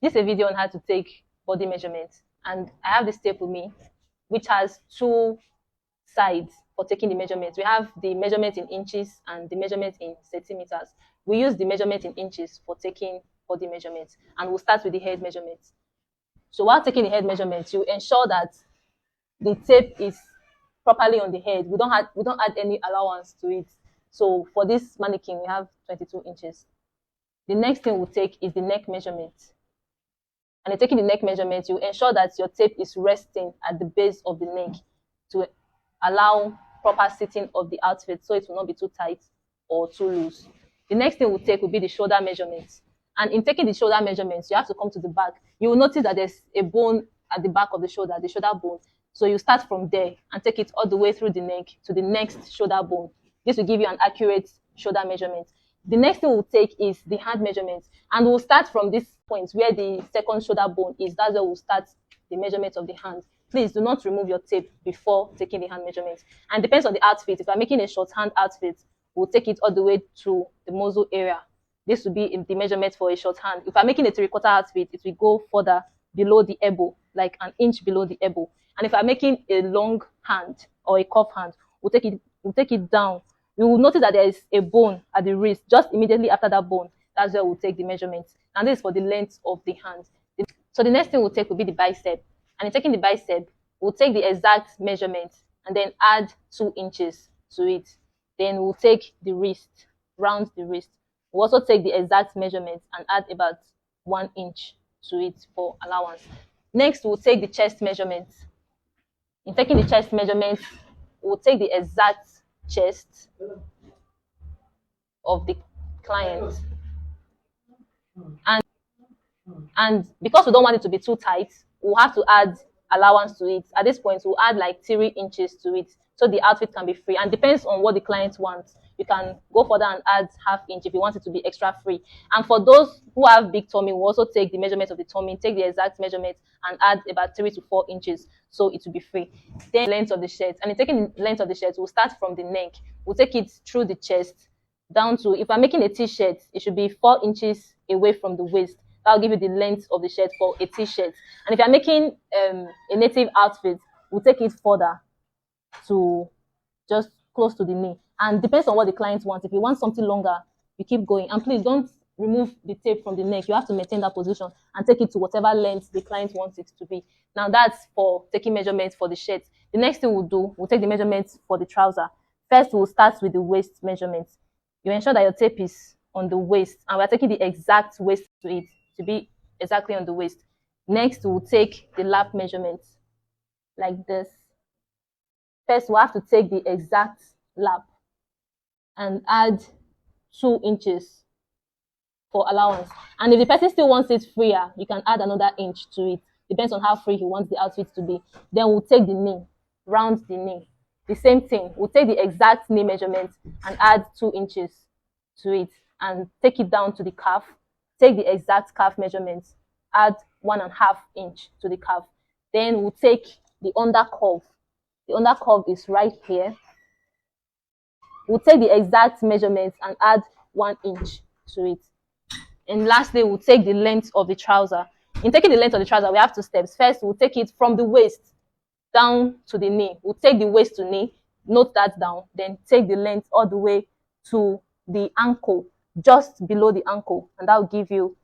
This is a video on how to take body measurements, and I have this tape with me, which has two sides for taking the measurements. We have the measurement in inches and the measurement in centimeters. We use the measurement in inches for taking body measurements, and we'll start with the head measurements. So while taking the head measurements, you ensure that the tape is properly on the head. We don't add any allowance to it. So for this mannequin, we have 22 inches. The next thing we'll take is the neck measurement. And in taking the neck measurement, you ensure that your tape is resting at the base of the neck to allow proper sitting of the outfit so it will not be too tight or too loose. The next thing we'll take will be the shoulder measurements. And in taking the shoulder measurements, you have to come to the back. You will notice that there's a bone at the back of the shoulder bone. So you start from there and take it all the way through the neck to the next shoulder bone. This will give you an accurate shoulder measurement. The next thing we'll take is the hand measurement. And we'll start from this point where the second shoulder bone is. That's where we'll start the measurement of the hand. Please do not remove your tape before taking the hand measurement. And depends on the outfit. If I'm making a short hand outfit, we'll take it all the way to the muzzle area. This will be the measurement for a short hand. If I'm making a 3/4 outfit, it will go further below the elbow, like an inch below the elbow. And if I'm making a long hand or a cuff hand, we'll take it down. You will notice that there is a bone at the wrist. Just immediately after that bone, that's where we'll take the measurement. And this is for the length of the hand. So the next thing we'll take will be the bicep. And in taking the bicep, we'll take the exact measurement and then add 2 inches to it. Then we'll take the wrist, round the wrist. We'll also take the exact measurement and add about 1 inch to it for allowance. Next, we'll take the chest measurement. In taking the chest measurement, we'll take the exact chest of the client. And because we don't want it to be too tight, we'll have to add allowance to it. At this point, we'll add like 3 inches to it so the outfit can be free. And depends on what the client wants. You can go further and add ½ inch if you want it to be extra free. And for those who have big tummy, we'll also take the measurement of the tummy, take the exact measurement and add about 3 to 4 inches so it will be free. Then length of the shirt. And in taking the length of the shirt, we'll start from the neck. We'll take it through the chest down to, if I'm making a t-shirt, it should be 4 inches away from the waist. That'll give you the length of the shirt for a t-shirt. And if you're making a native outfit, we'll take it further to just close to the knee. And depends on what the client wants. If you want something longer, you keep going. And please don't remove the tape from the neck. You have to maintain that position and take it to whatever length the client wants it to be. Now that's for taking measurements for the shirt. The next thing we'll do, we'll take the measurements for the trouser. First, we'll start with the waist measurements. You ensure that your tape is on the waist, and we're taking the exact waist to it to be exactly on the waist. Next, we'll take the lap measurements like this. First, we'll have to take the exact lap and add 2 inches for allowance. And if the person still wants it freer, you can add another inch to it. Depends on how free he wants the outfit to be. Then we'll take the knee, round the knee. The same thing, we'll take the exact knee measurement and add 2 inches to it and take it down to the calf. Take the exact calf measurement, add 1.5 inch to the calf. Then we'll take the under curve. The under curve is right here. We'll take the exact measurements and add 1 inch to it. And lastly, we'll take the length of the trouser. In taking the length of the trouser, we have 2 steps. First, we'll take it from the waist down to the knee. We'll take the waist to knee, note that down, then take the length all the way to the ankle, just below the ankle, and that will give you